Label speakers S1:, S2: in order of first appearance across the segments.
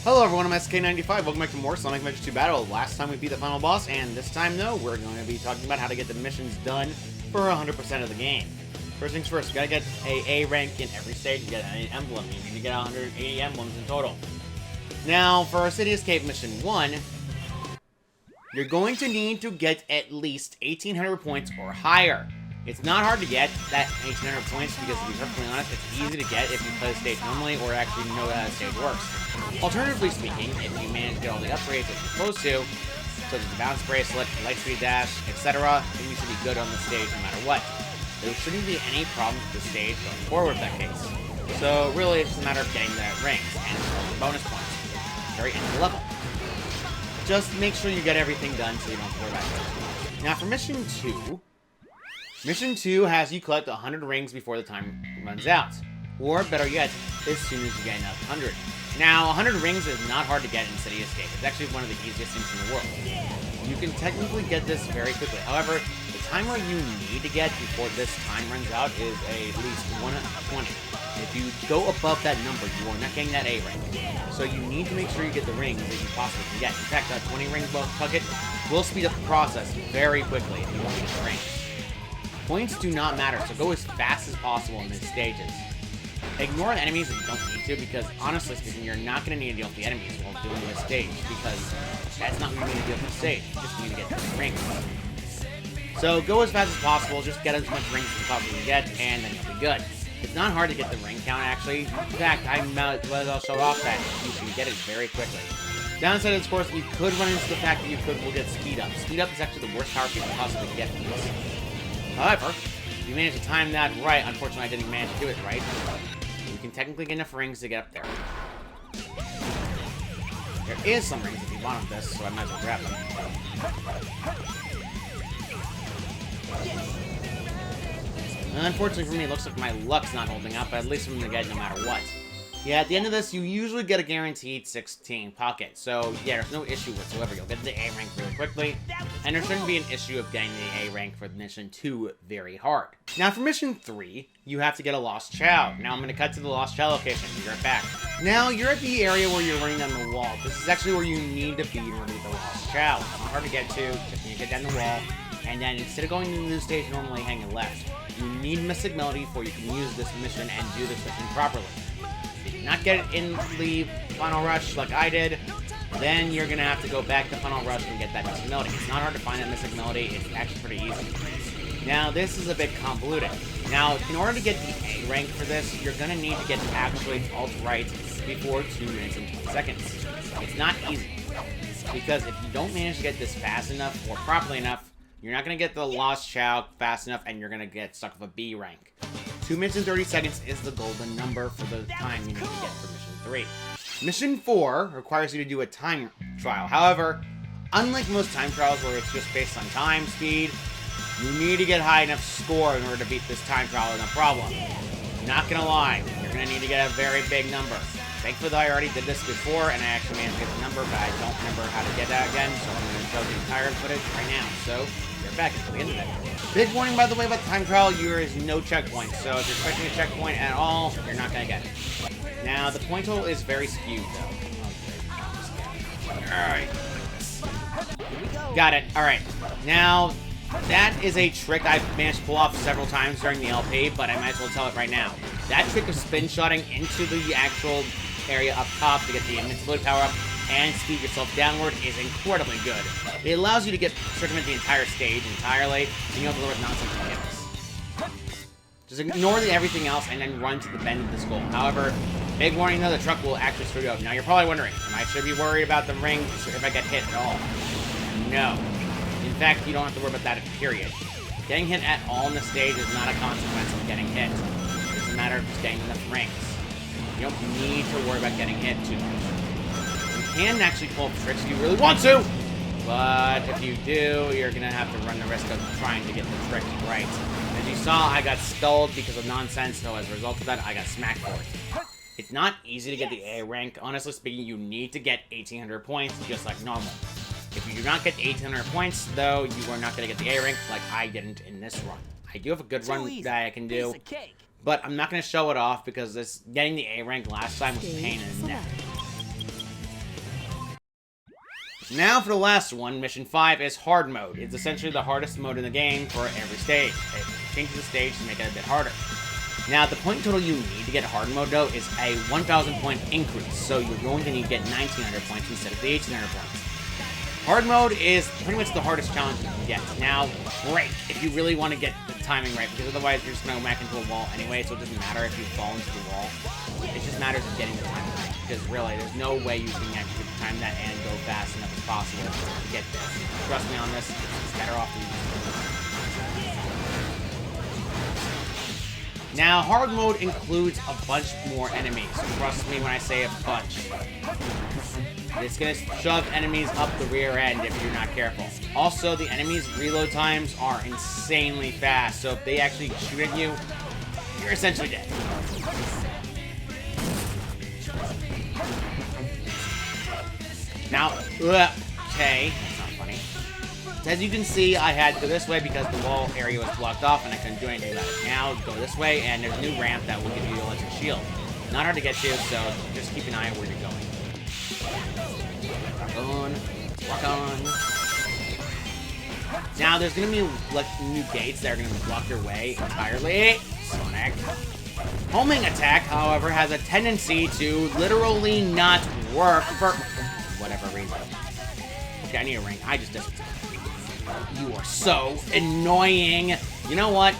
S1: Hello everyone, I'm SK95, welcome back to more Sonic Adventure 2 Battle. Last time we beat the final boss, and this time though, we're going to be talking about how to get the missions done for 100% of the game. First things first, you gotta get A rank in every stage to get an emblem. You need to get 180 emblems in total. Now, for our City Escape Mission 1, you're going to need to get at least 1800 points or higher. It's not hard to get that 1800 points because, to be perfectly honest, it's easy to get if you play the stage normally or actually know how the stage works. Alternatively speaking, if you manage to get all the upgrades that you're supposed to, such as the bounce bracelet, light speed dash, etc., then you should be good on the stage no matter what. There shouldn't be any problems with the stage going forward in that case. So really, it's just a matter of getting the rings and the bonus points. Very end of the level. Just make sure you get everything done so you don't have to worry about it. Now for Mission 2, Mission 2 has you collect 100 rings before the time runs out. Or, better yet, as soon as you get enough 100. Now, 100 rings is not hard to get in City Escape. It's actually one of the easiest things in the world. You can technically get this very quickly. However, the timer you need to get before this time runs out is at least 120. If you go above that number, you are not getting that A rank. So you need to make sure you get the rings that you possibly can get. In fact, that 20 ring bucket will speed up the process very quickly if you want to get the rings. Points do not matter, so go as fast as possible in these stages. Ignore the enemies if you don't need to, because honestly speaking, you're not going to need to deal with the enemies while doing this stage, because that's not what you need to deal with the stage. You just need to get the rings. So go as fast as possible, just get as much rings as you possibly get, and then you'll be good. It's not hard to get the ring count, actually. In fact, I might as well show off that you can get it very quickly. Downside of this course, you could run into the fact that will get speed up. Speed up is actually the worst power you can possibly get from this. However, if you manage to time that right, unfortunately I didn't manage to do it right, you can technically get enough rings to get up there. There is some rings if you want this, so I might as well grab them. And unfortunately for me, it looks like my luck's not holding up, but at least I'm going to get it no matter what. Yeah, at the end of this, you usually get a guaranteed 16 pocket. So, yeah, there's no issue whatsoever. You'll get the A rank really quickly. And there shouldn't be an issue of getting the A rank for Mission 2 very hard. Now, for Mission 3, you have to get a Lost Chao. Now, I'm going to cut to the Lost Chao location. Be right back. Now, you're at the area where you're running down the wall. This is actually where you need to be in order to get the Lost Chao. It's not hard to get to. Just need to get down the wall. And then, instead of going into the stage normally hanging left, you need Mystic Melody before you can use this mission and do this mission properly. Not get it in the Final Rush like I did, then you're going to have to go back to Final Rush and get that Mystic Melody. It's not hard to find that Mystic Melody, it's actually pretty easy. Now, this is a bit convoluted. Now, in order to get the A rank for this, you're going to need to get the actual alt right before 2 minutes and 20 seconds. It's not easy, because if you don't manage to get this fast enough or properly enough, you're not going to get the Lost Chao fast enough, and you're going to get stuck with a B rank. 2 minutes and 30 seconds is the golden number for the time you need to get for Mission 3. Mission 4 requires you to do a time trial. However, unlike most time trials where it's just based on time, speed, you need to get high enough score in order to beat this time trial, no problem. Not gonna lie, you're gonna need to get a very big number. Thankfully, I already did this before, and I actually managed to get the number, but I don't remember how to get that again, so I'm gonna show the entire footage right now. So, you're back until the end of it. Big warning, by the way, about the time trial, there is no checkpoint, so if you're expecting a checkpoint at all, you're not gonna get it. Now, the point total is very skewed, though. Alright. Got it. Alright. Now, that is a trick I've managed to pull off several times during the LP, but I might as well tell it right now. That trick of spin-shotting into the actual area up top to get the invincibility power-up and speed yourself downward is incredibly good. It allows you to circumvent the entire stage entirely, and you don't deal with nonsense mechanics. Just ignore everything else and then run to the bend of the skull. However, big warning though, the truck will actually screw you up. Now you're probably wondering, am I should be worried about the ring if I get hit at all? No. In fact, you don't have to worry about that, period. Getting hit at all in the stage is not a consequence of getting hit. It's a matter of just getting enough rings. You don't need to worry about getting hit too much. You can actually pull up tricks if you really want to, but if you do, you're going to have to run the risk of trying to get the trick right. As you saw, I got stalled because of nonsense, so as a result of that, I got smacked for it. It's not easy to get the A rank. Honestly speaking, you need to get 1800 points, just like normal. If you do not get 1800 points, though, you are not going to get the A rank like I didn't in this run. I do have a good run that I can do, but I'm not going to show it off because getting the A rank last time was a pain in the neck. Now for the last one, Mission 5 is Hard Mode. It's essentially the hardest mode in the game for every stage. It changes the stage to make it a bit harder. Now, the point total you need to get Hard Mode, though, is a 1,000 point increase, so you're going to need to get 1,900 points instead of the 1,800 points. Hard Mode is pretty much the hardest challenge you can get. Now, break, if you really want to get the timing right, because otherwise you're just going to go back into a wall anyway, so it doesn't matter if you fall into the wall. It just matters of getting the timing right, because really, there's no way you can actually time that and go fast enough as possible to get this. Trust me on this, it's better off to Now, Hard Mode includes a bunch more enemies. Trust me when I say a bunch. It's gonna shove enemies up the rear end if you're not careful. Also, the enemies' reload times are insanely fast, so if they actually shoot at you, you're essentially dead. Now, okay, that's not funny. As you can see, I had to go this way because the wall area was blocked off and I couldn't do anything about it. Now, go this way, and there's a new ramp that will give you an electric shield. Not hard to get to, so just keep an eye on where you're going. Rock on. Now, there's going to be like new gates that are going to block your way entirely. Sonic. Homing attack, however, has a tendency to literally not work for whatever reason. Okay, I need a ring. I just did. You are so annoying. You know what?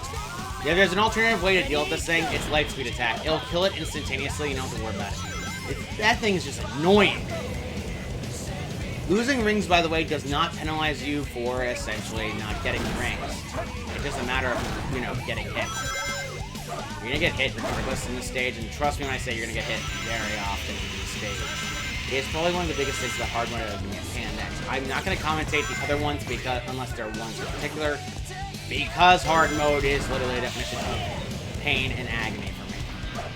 S1: Yeah, there's an alternative way to deal with this thing. It's light speed attack. It'll kill it instantaneously. You don't have to worry about it. That thing is just annoying. Losing rings, by the way, does not penalize you for essentially not getting rings. It's just a matter of, you know, getting hit. You're gonna get hit regardless in this stage, and trust me when I say you're gonna get hit very often in this stage. It's probably one of the biggest things the hard mode and next. I'm not gonna commentate the other ones because unless they're ones in particular, because hard mode is literally a definition of pain and agony for me.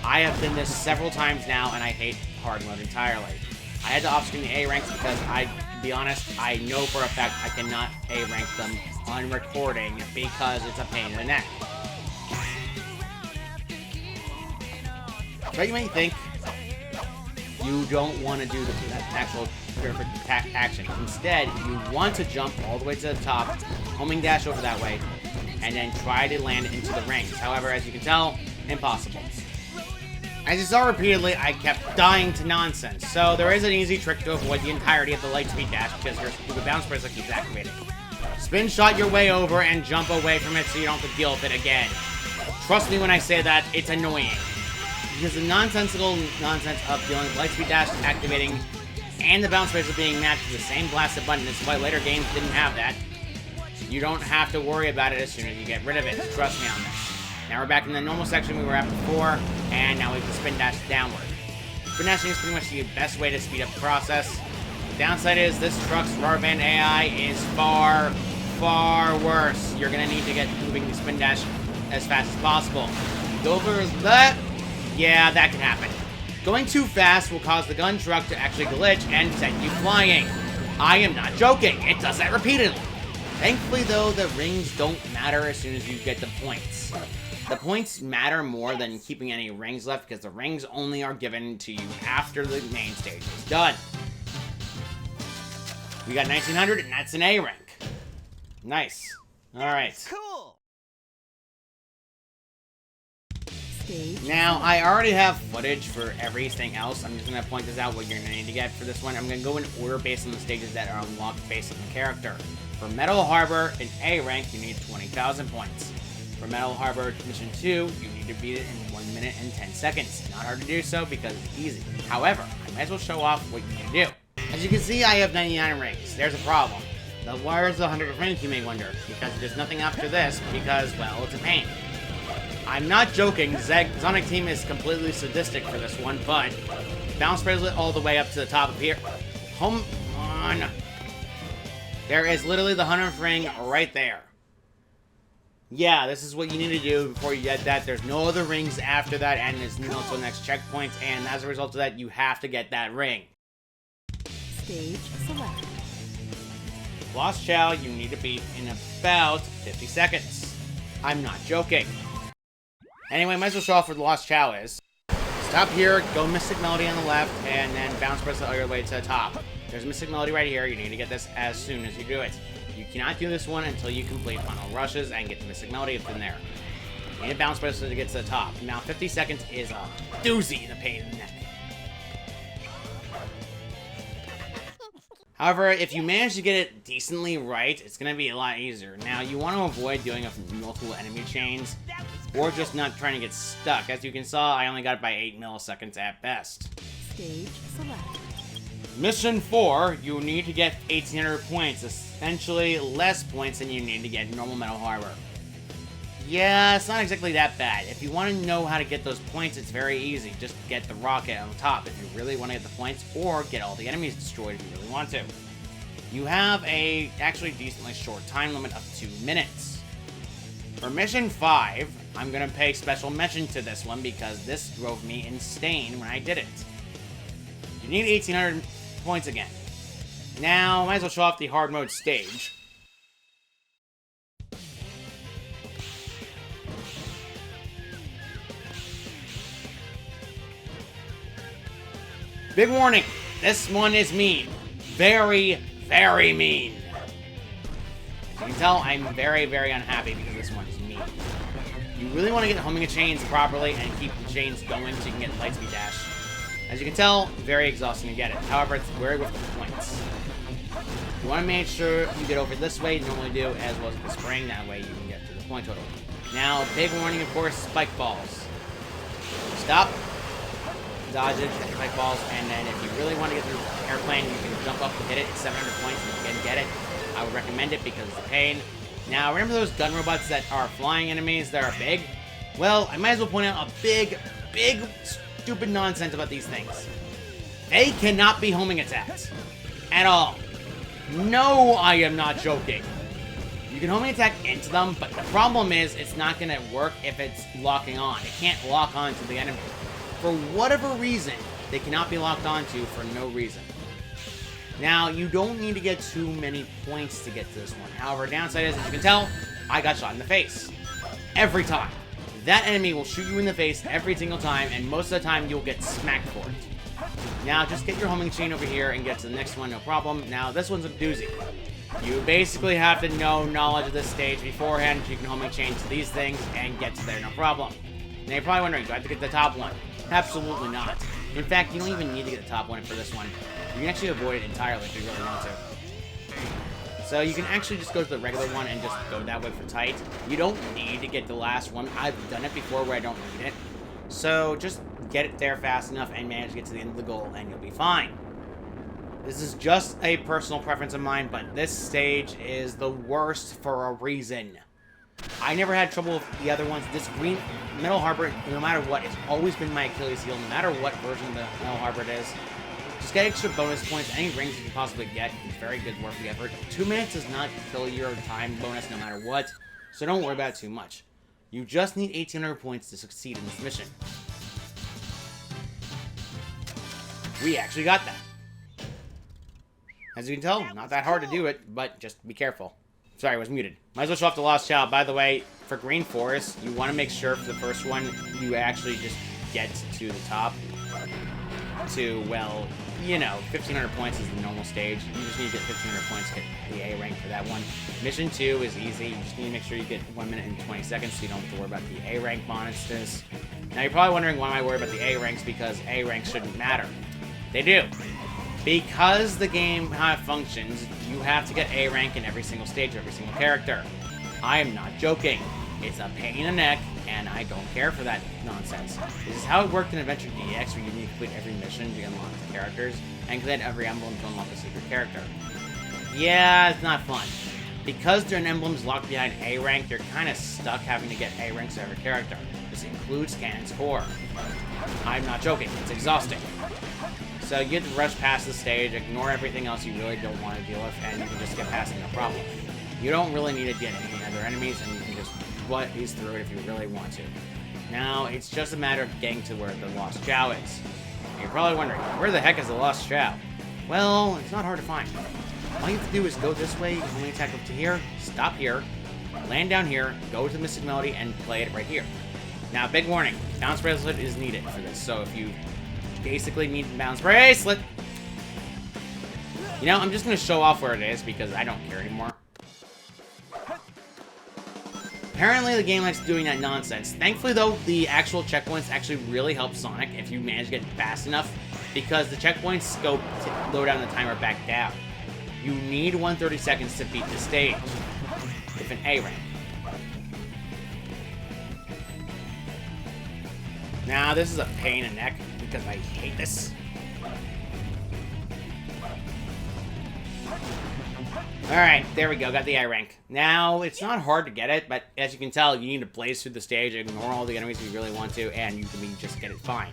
S1: I have been this several times now, and I hate hard mode entirely. I had to off-screen the A ranks because to be honest, I know for a fact I cannot A rank them on recording because it's a pain in the neck. So you may think you don't want to do that actual perfect action. Instead, you want to jump all the way to the top, homing dash over that way, and then try to land into the rings. However, as you can tell, impossible. As you saw repeatedly, I kept dying to nonsense, so there is an easy trick to avoid the entirety of the light speed dash because your stupid bounce pressure keeps activating. Spin shot your way over and jump away from it so you don't have to deal with it again. Trust me when I say that, it's annoying. Because the nonsensical nonsense of dealing with light speed dash activating and the bounce pressure being matched to the same blasted button, despite later games didn't have that, you don't have to worry about it as soon as you get rid of it. Trust me on this. Now we're back in the normal section we were at before, and now we can spin dash downward. Spin dashing is pretty much the best way to speed up the process. The downside is this truck's rubber band AI is far, far worse. You're gonna need to get moving the spin dash as fast as possible. Go over that. Yeah, that can happen. Going too fast will cause the gun truck to actually glitch and send you flying. I am not joking. It does that repeatedly. Thankfully, though, the rings don't matter as soon as you get the points. The points matter more than keeping any rings left because the rings only are given to you after the main stage is done. We got 1900 and that's an A rank. Nice. Alright. Cool. Now, I already have footage for everything else. I'm just going to point this out what you're going to need to get for this one. I'm going to go in order based on the stages that are unlocked based on the character. For Metal Harbor in A rank, you need 20,000 points. For Metal Harbor Mission 2, you need to beat it in 1 minute and 10 seconds. Not hard to do so because it's easy. However, I might as well show off what you need to do. As you can see, I have 99 rings. There's a problem. Where's the 100th rank, you may wonder? Because there's nothing after this because, well, it's a pain. I'm not joking, Sonic Team is completely sadistic for this one, but bounce bracelet all the way up to the top of here. Come on. There is literally the 100th ring right there. Yeah, this is what you need to do before you get that. There's no other rings after that, and there's no until the next checkpoint, and as a result of that, you have to get that ring. Stage select. Lost Chao, you need to beat in about 50 seconds. I'm not joking. Anyway, might as well show off what Lost Chao is. Stop here, go Mystic Melody on the left, and then bounce press all your way to the top. There's Mystic Melody right here. You need to get this as soon as you do it. You cannot do this one until you complete Final Rushes and get the Mystic Melody from there. You need to bounce press to get to the top. Now, 50 seconds is a doozy in the pain in the neck. However, if you manage to get it decently right, it's going to be a lot easier. Now, you want to avoid doing multiple enemy chains, or just not trying to get stuck. As you can see, I only got it by 8 milliseconds at best.
S2: Stage select.
S1: Mission 4, you need to get 1,800 points, essentially less points than you need to get normal Metal Harbor. Yeah, it's not exactly that bad. If you want to know how to get those points, it's very easy. Just get the rocket on top if you really want to get the points, or get all the enemies destroyed if you really want to. You have a actually decently short time limit of 2 minutes. For Mission 5, I'm going to pay special mention to this one because this drove me insane when I did it. You need 1,800 points again. Now, might as well show off the hard mode stage. Big warning, this one is mean. Very, very mean. As you can tell, I'm very, very unhappy because this one is mean. You really want to get homing of chains properly and keep the chains going so you can get Lightspeed Dash. As you can tell, very exhausting to get it. However, it's very worth the points. You want to make sure you get over this way you normally do, as well as the spring. That way you can get to the point total. Now, big warning, of course, spike balls. Stop. Dodge it, spike balls, and then if you really want to get through the airplane, you can jump up and hit it. It's 700 points, and you can get it. I would recommend it because it's a pain. Now, remember those gun robots that are flying enemies that are big? Well, I might as well point out a big, stupid nonsense about these things. They cannot be homing attacks. At all. No, I am not joking. You can homing attack into them, but the problem is it's not going to work if it's locking on. It can't lock on to the enemy. For whatever reason, they cannot be locked onto for no reason. Now, you don't need to get too many points to get to this one. However, downside is, as you can tell, I got shot in the face. Every time. That enemy will shoot you in the face every single time, and most of the time, you'll get smacked for it. Now, just get your homing chain over here and get to the next one, no problem. Now, this one's a doozy. You basically have to know knowledge of this stage beforehand so you can homing chain to these things and get to there, no problem. Now, you're probably wondering, do I have to get the top one? Absolutely not. In fact, you don't even need to get the top one for this one. You can actually avoid it entirely if you really want to. So you can actually just go to the regular one and just go that way for tight. You don't need to get the last one. I've done it before where I don't need it. So just get it there fast enough and manage to get to the end of the goal and you'll be fine. This is just a personal preference of mine, but this stage is the worst for a reason. I never had trouble with the other ones. This green Metal Harbor, no matter what, it's always been my Achilles heel, no matter what version of the Metal Harbor it is. Just get extra bonus points. Any rings you can possibly get is very good worth the effort. 2 minutes does not kill your time bonus no matter what, so don't worry about it too much. You just need 1,800 points to succeed in this mission. We actually got that. As you can tell, not that hard to do it, but just be careful. Sorry, I was muted. Might as well show off the Lost Chao. By the way, for Green Forest, you want to make sure for the first one, you actually just get to the top. To, well, you know, 1,500 points is the normal stage. You just need to get 1,500 points to get the A rank for that one. Mission 2 is easy. You just need to make sure you get 1 minute and 20 seconds so you don't have to worry about the A rank bonuses. Now, you're probably wondering why am I worried about the A ranks, because A ranks shouldn't matter. They do. Because the game how it functions, you have to get A rank in every single stage, every single character. I am not joking. It's a pain in the neck, and I don't care for that nonsense. This is how it worked in Adventure DX, where you need to complete every mission to unlock the characters, and collect every emblem to unlock a secret character. Yeah, it's not fun. Because their emblems locked behind A rank, you're kind of stuck having to get A ranks to every character. This includes Canon's Core. I'm not joking, it's exhausting. So you have to rush past the stage, ignore everything else you really don't want to deal with, and you can just get past it, no problem. You don't really need to get any other enemies, and you can just ease through it if you really want to. Now, it's just a matter of getting to where the Lost Chao is. You're probably wondering, where the heck is the Lost Chao? Well, it's not hard to find. All you have to do is go this way, only attack up to here, stop here, land down here, go to the Mystic Melody, and play it right here. Now, big warning, balance bracelet is needed for this, so if you basically need the balance bracelet, you know, I'm just going to show off where it is because I don't care anymore. Apparently, the game likes doing that nonsense. Thankfully, though, the actual checkpoints actually really help Sonic if you manage to get fast enough, because the checkpoints go to lower down the timer back down. You need 130 seconds to beat the stage with an A rank. Now, this is a pain in the neck because I hate this. Alright, there we go, got the I rank. Now, it's not hard to get it, but as you can tell, you need to blaze through the stage, ignore all the enemies if you really want to, and you can just get it fine.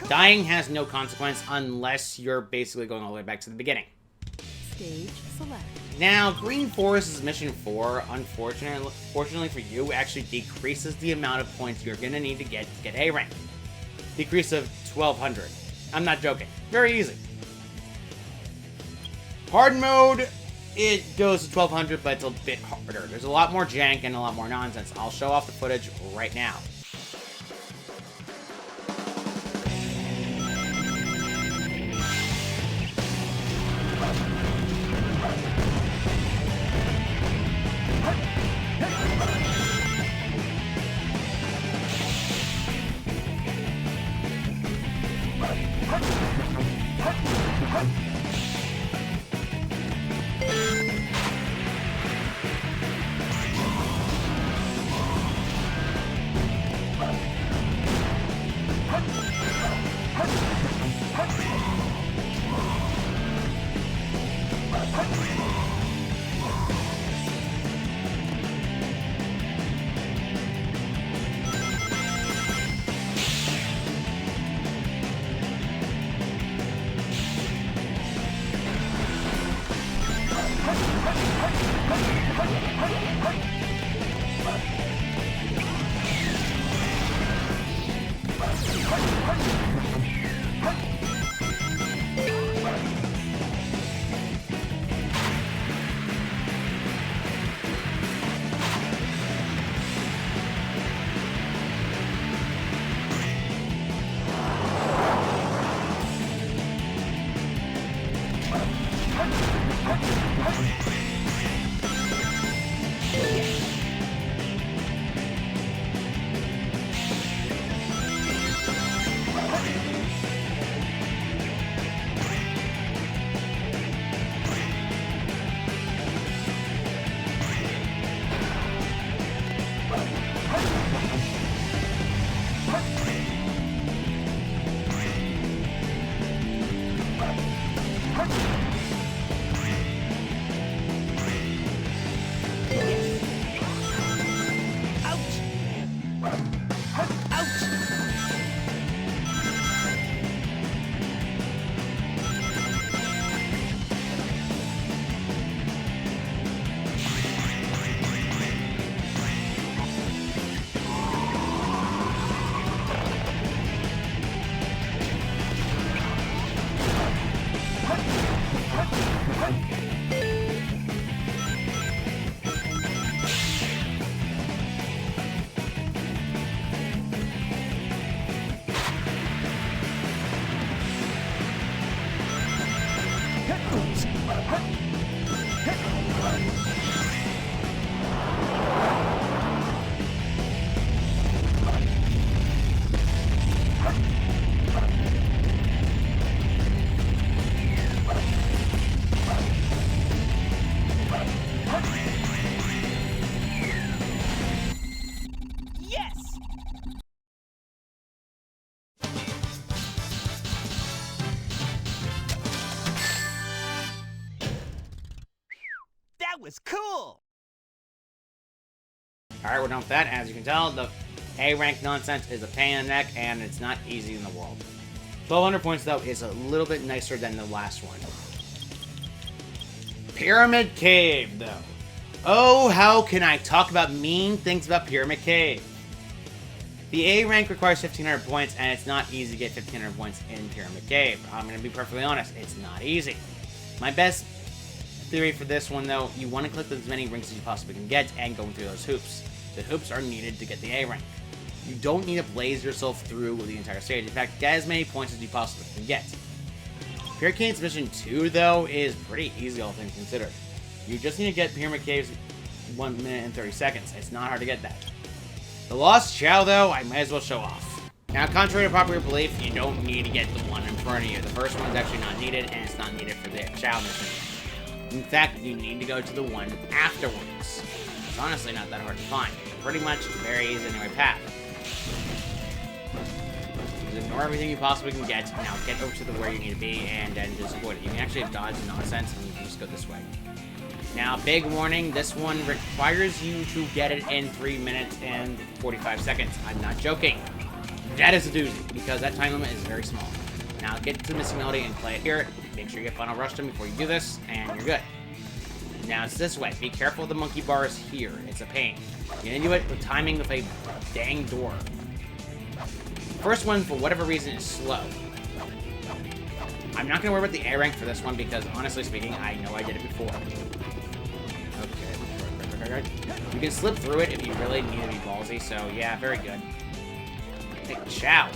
S1: Dying has no consequence unless you're basically going all the way back to the beginning.
S2: Stage select.
S1: Now, Green Forest's Mission 4, unfortunately for you, actually decreases the amount of points you're going to need to get A rank. Decrease of 1,200. I'm not joking. Very easy. Hard mode, it goes to 1,200, but it's a bit harder. There's a lot more jank and a lot more nonsense. I'll show off the footage right now.
S3: Was cool.
S1: Alright, we're done with that. As you can tell, the A rank nonsense is a pain in the neck, and it's not easy in the world. 1,200 points, though, is a little bit nicer than the last one. Pyramid Cave, though. Oh, how can I talk about mean things about Pyramid Cave? The A rank requires 1,500 points, and it's not easy to get 1,500 points in Pyramid Cave. I'm going to be perfectly honest, it's not easy. My best theory for this one, though, you want to collect as many rings as you possibly can get and go through those hoops. The hoops are needed to get the A rank. You don't need to blaze yourself through the entire stage. In fact, get as many points as you possibly can get. Pyramid Caves Mission 2, though, is pretty easy, all things considered. You just need to get Pyramid Caves 1 minute and 30 seconds. It's not hard to get that. The Lost Chao, though, I might as well show off. Now, contrary to popular belief, you don't need to get the one in front of you. The first one's actually not needed, and it's not needed for the Chao mission. In fact, you need to go to the one afterwards. It's honestly not that hard to find. Pretty much very easy anyway path. Just ignore everything you possibly can get. Now get over to the where you need to be and then just avoid it. You can actually dodge nonsense and you can just go this way. Now, big warning, this one requires you to get it in 3 minutes and 45 seconds. I'm not joking. That is a doozy, because that time limit is very small. Now get to the missing melody and play it here. Make sure you get final rush them before you do this, and you're good. Now it's this way. Be careful of the monkey bars here. It's a pain. You need to do it with timing with a dang door. First one, for whatever reason, is slow. I'm not going to worry about the A rank for this one because, honestly speaking, I know I did it before. Okay. You can slip through it if you really need to be ballsy, so yeah, very good. Hey, Chao.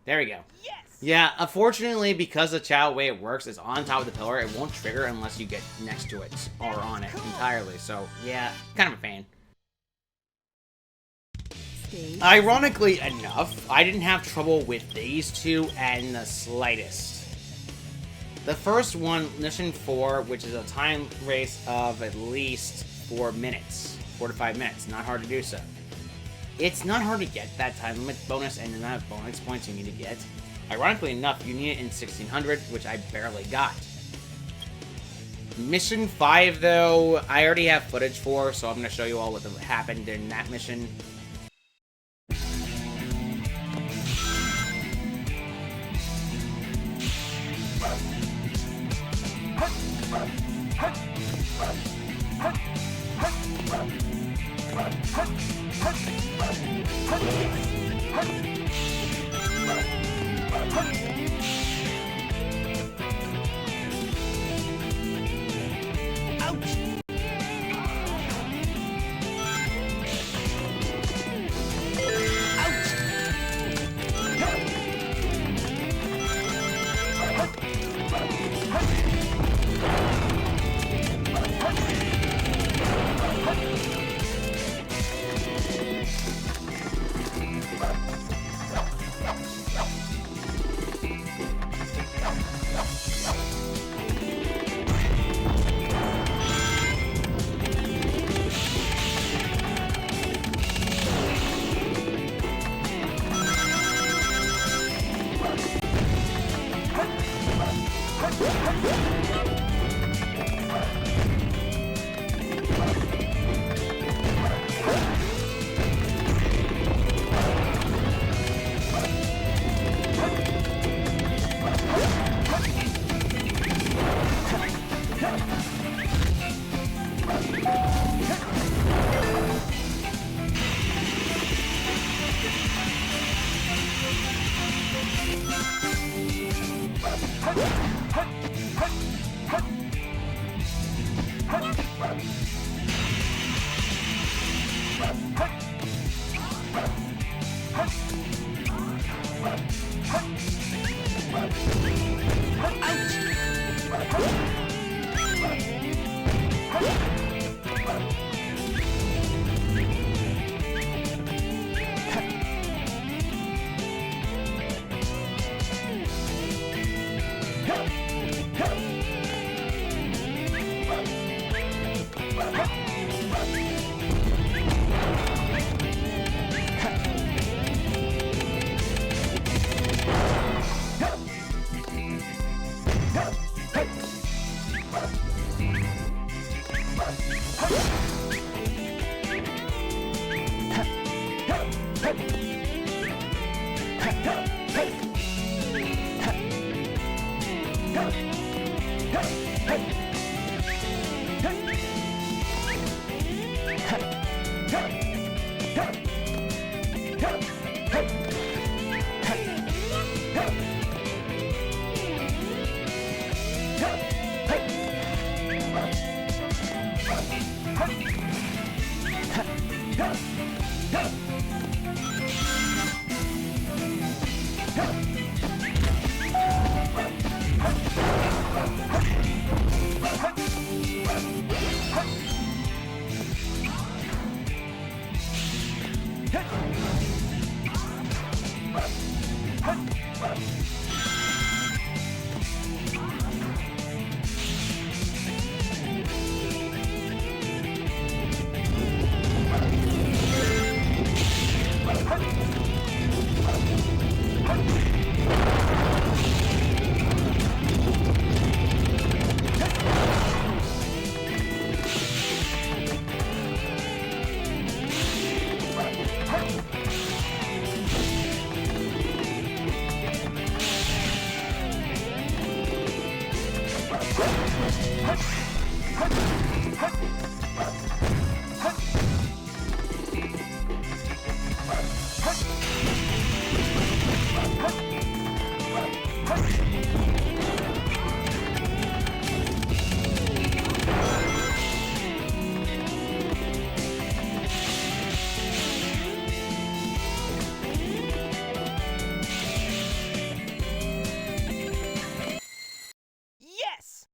S1: There we go.
S3: Yes!
S1: Yeah, unfortunately, because the Chao, the way it works is on top of the pillar, it won't trigger unless you get next to it or on it entirely. So, yeah, kind of a pain.
S2: Stage.
S1: Ironically enough, I didn't have trouble with these two in the slightest. The first one, Mission 4, which is a time race of at least 4 minutes. 4 to 5 minutes. Not hard to do so. It's not hard to get that time limit bonus and the amount of bonus points you need to get. Ironically enough, you need it in 1600, which I barely got. Mission 5, though, I already have footage for, so I'm going to show you all what happened in that mission.
S3: Yes!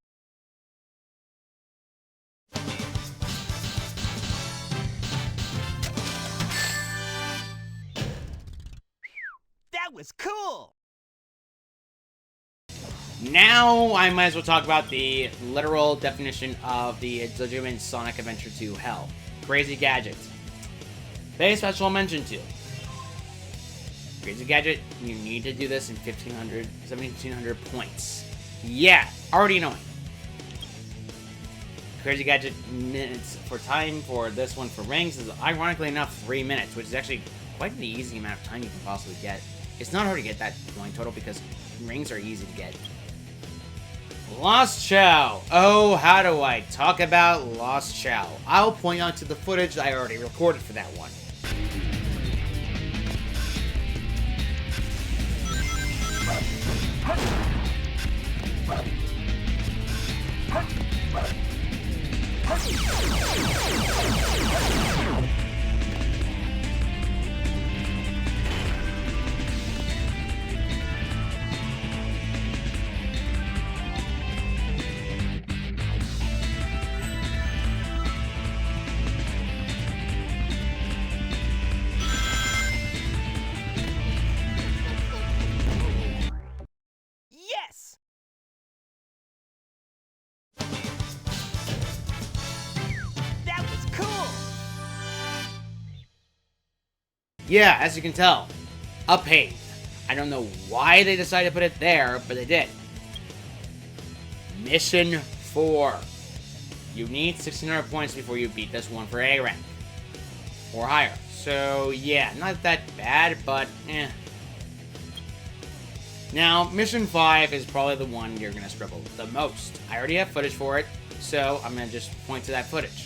S3: That was cool!
S1: Now, I might as well talk about the literal definition of the legitimate Sonic Adventure 2 hell. Crazy Gadgets. Pay special mention to. Crazy Gadget, you need to do this in 1,700 points. Yeah, already knowing. Crazy Gadget minutes for time for this one for rings is ironically enough 3 minutes, which is actually quite the easy amount of time you can possibly get. It's not hard to get that point total because rings are easy to get. Lost Chao. Oh, how do I talk about Lost Chao? I'll point out to the footage I already recorded for that one.
S3: Yes! That was cool!
S1: Yeah, as you can tell, a pain. I don't know why they decided to put it there, but they did. Mission 4. You need 1,600 points before you beat this one for A rank. Or higher. So yeah, not that bad, but eh. Now, Mission 5 is probably the one you're going to struggle the most. I already have footage for it, so I'm going to just point to that footage.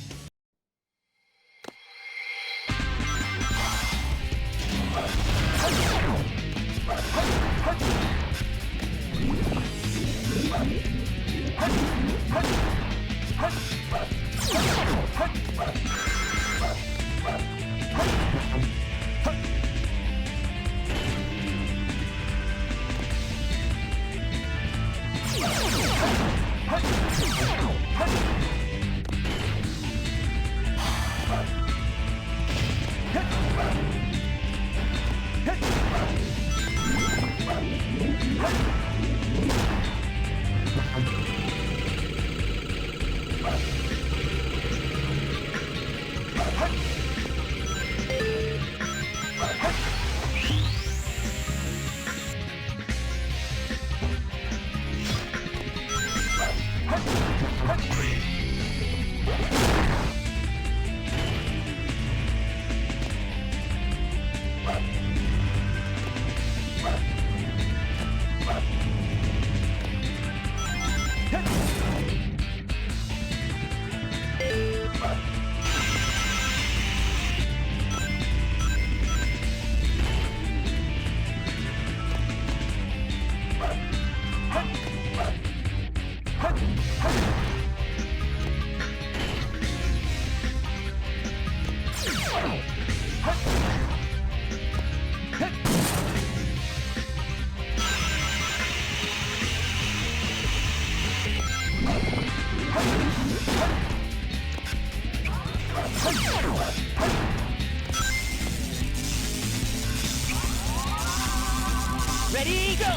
S3: Ready, go!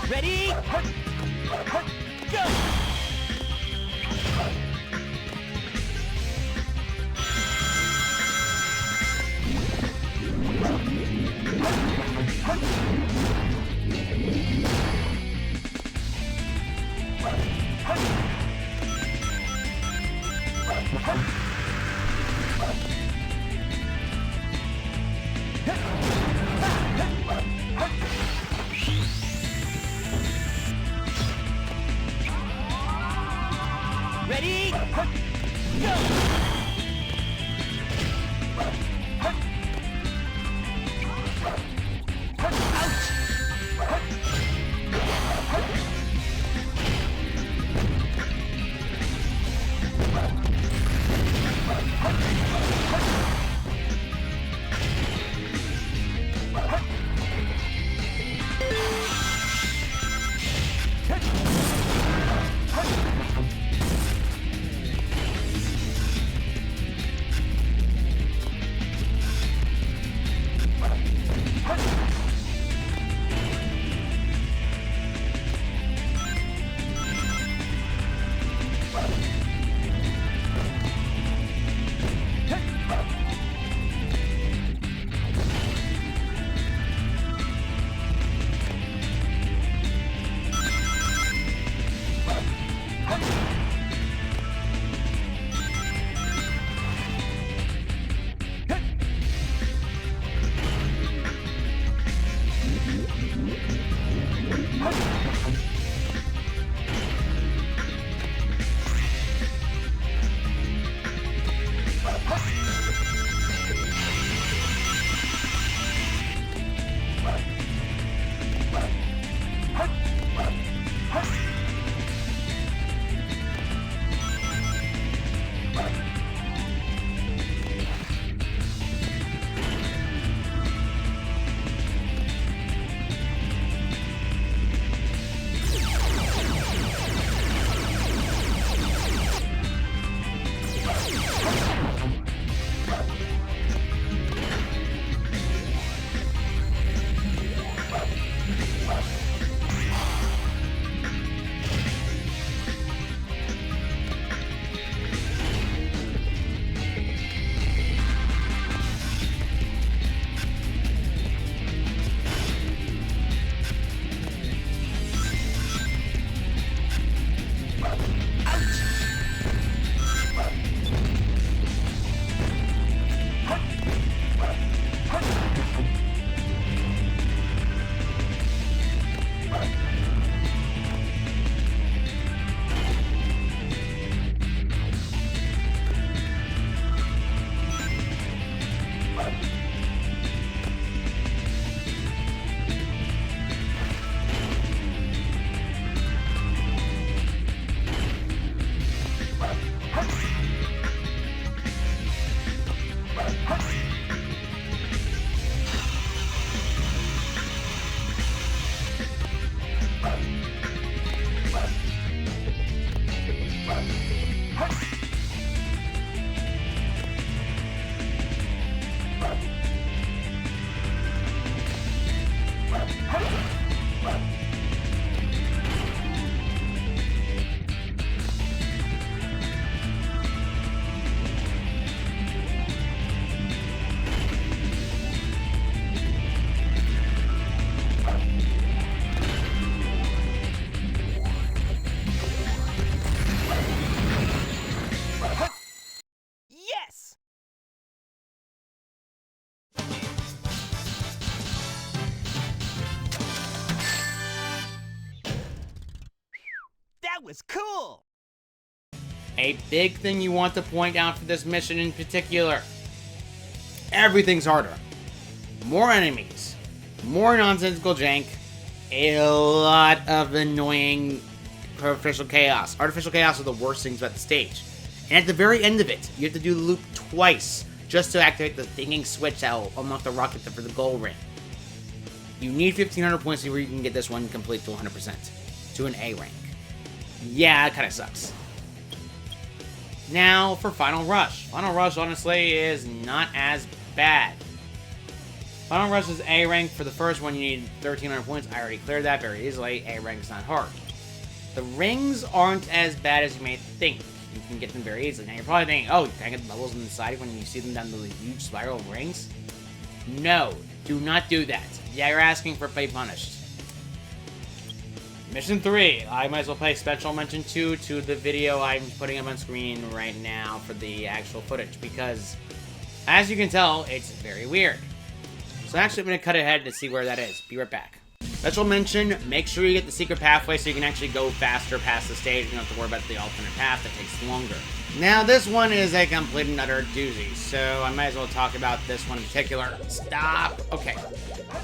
S3: Ready? Go! That was cool!
S1: A big thing you want to point out for this mission in particular. Everything's harder. More enemies. More nonsensical jank. A lot of annoying artificial chaos. Artificial chaos are the worst things about the stage. And at the very end of it, you have to do the loop twice just to activate the thinking switch that will unlock the rocket for the goal ring. You need 1,500 points before you can get this one complete to 100%. To an A rank. Yeah, it kind of sucks. Now for Final Rush. Final Rush, honestly, is not as bad. Final Rush is A rank. For the first one, you need 1,300 points. I already cleared that very easily. A rank's not hard. The rings aren't as bad as you may think. You can get them very easily. Now you're probably thinking, oh, can I get the bubbles on the side when you see them down the huge spiral of rings? No, do not do that. Yeah, you're asking for be punished. Mission 3. I might as well play Special Mention 2 to the video I'm putting up on screen right now for the actual footage, because, as you can tell, it's very weird. So actually, I'm going to cut ahead to see where that is. Be right back. Special mention, make sure you get the secret pathway so you can actually go faster past the stage. You don't have to worry about the alternate path that takes longer. Now, this one is a complete and utter doozy, so I might as well talk about this one in particular. Stop! Okay.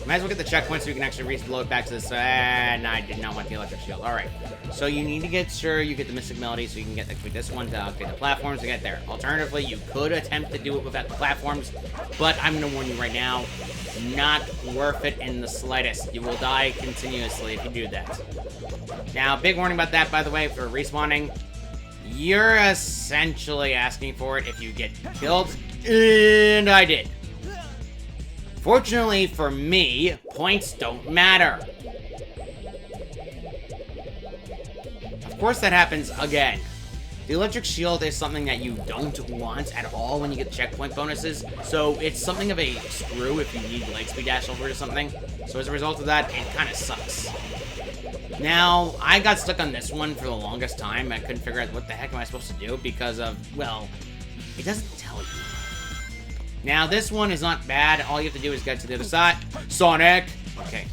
S1: Might as well get the checkpoint so you can actually reload back to this. And I did not want the electric shield. Alright. So you need to get sure you get the Mystic Melody so you can get this one to upgrade the platforms to get there. Alternatively, you could attempt to do it without the platforms, but I'm going to warn you right now, not worth it in the slightest. You will die continuously if you do that. Now, big warning about that, by the way, for respawning. You're essentially asking for it if you get killed, and I did. Fortunately for me, points don't matter. Of course that happens again. The electric shield is something that you don't want at all when you get checkpoint bonuses, so it's something of a screw if you need leg speed dash over or something. So as a result of that, it kind of sucks. Now, I got stuck on this one for the longest time. I couldn't figure out what the heck am I supposed to do because of, well, it doesn't tell you. Now, this one is not bad. All you have to do is get to the other side. Sonic! Okay.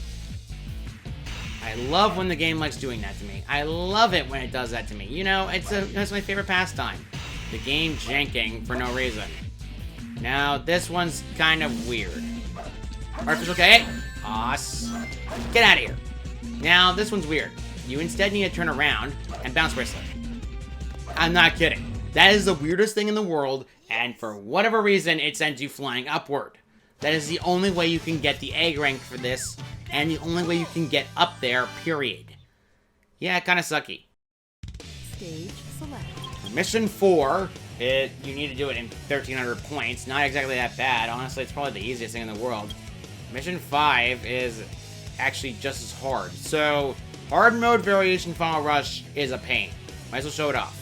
S1: I love when the game likes doing that to me. I love it when it does that to me. You know, that's my favorite pastime. The game janking for no reason. Now, this one's kind of weird. Artificial K. Get out of here. Now, this one's weird. You instead need to turn around and bounce bracelet. I'm not kidding. That is the weirdest thing in the world, and for whatever reason, it sends you flying upward. That is the only way you can get the A rank for this, and the only way you can get up there, period. Yeah, kind of sucky.
S2: Stage select.
S1: Mission 4, you need to do it in 1,300 points. Not exactly that bad. Honestly, it's probably the easiest thing in the world. Mission 5 is actually just as hard. So, hard mode variation Final Rush is a pain. Might as well show it off.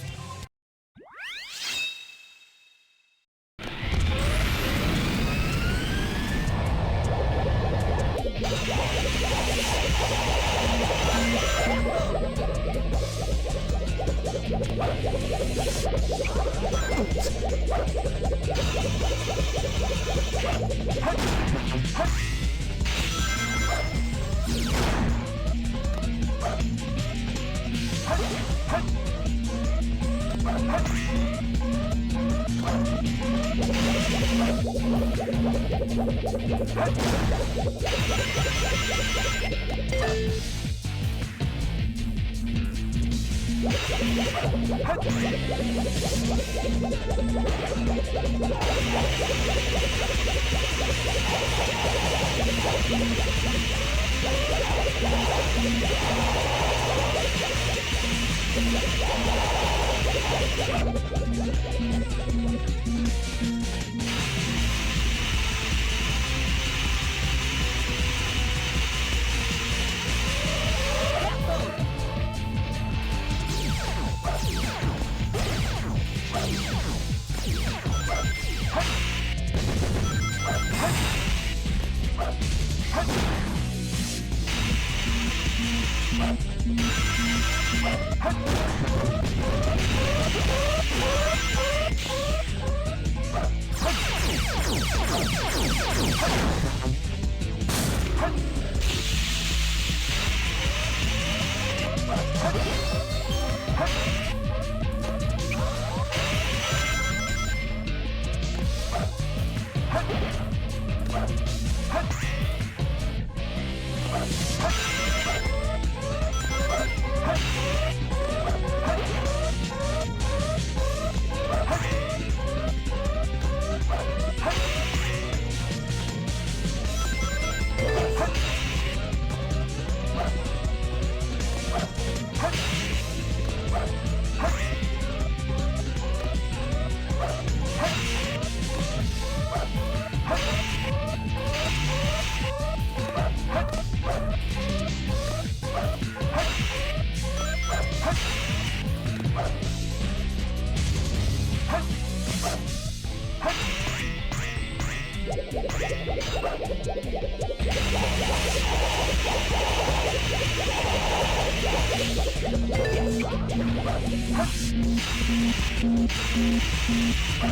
S3: Yeah!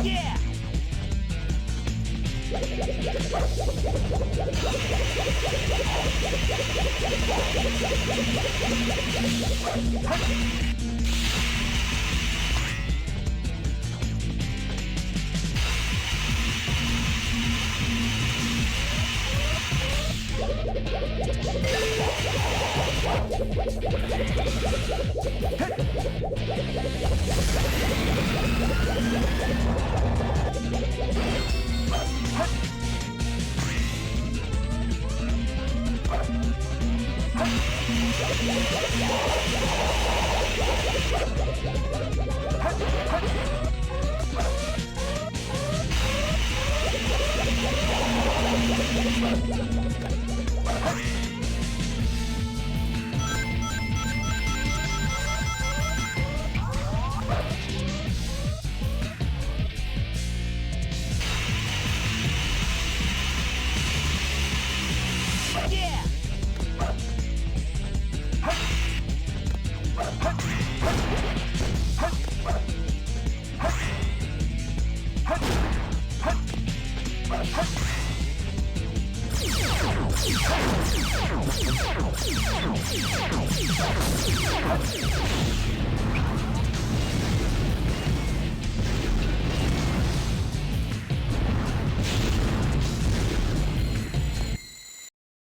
S3: Yeah!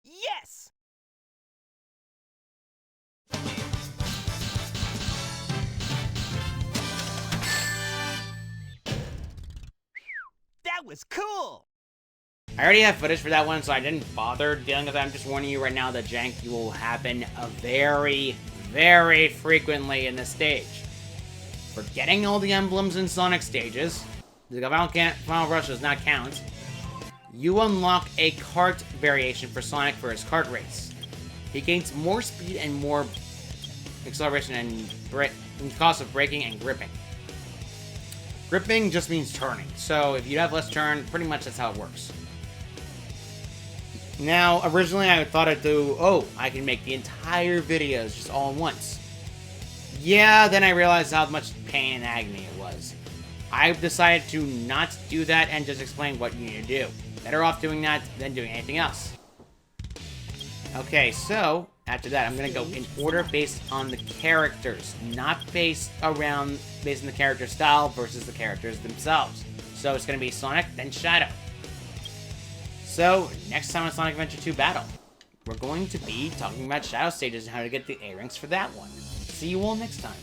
S3: Yes! That was cool!
S1: I already have footage for that one, so I didn't bother dealing with it. I'm just warning you right now that jank will happen very, very frequently in this stage. For getting all the emblems in Sonic stages, the final rush does not count, you unlock a kart variation for Sonic for his kart race. He gains more speed and more acceleration and cost of braking and gripping. Gripping just means turning, so if you have less turn, pretty much that's how it works. Now, originally I thought I'd do, I can make the entire videos just all at once. Yeah, then I realized how much pain and agony it was. I decided to not do that and just explain what you need to do. Better off doing that than doing anything else. Okay, so, after that, I'm gonna go in order based on the characters, not based on the character style versus the characters themselves. So it's gonna be Sonic, then Shadow. So, next time on Sonic Adventure 2 Battle, we're going to be talking about Shadow stages and how to get the A ranks for that one. See you all next time.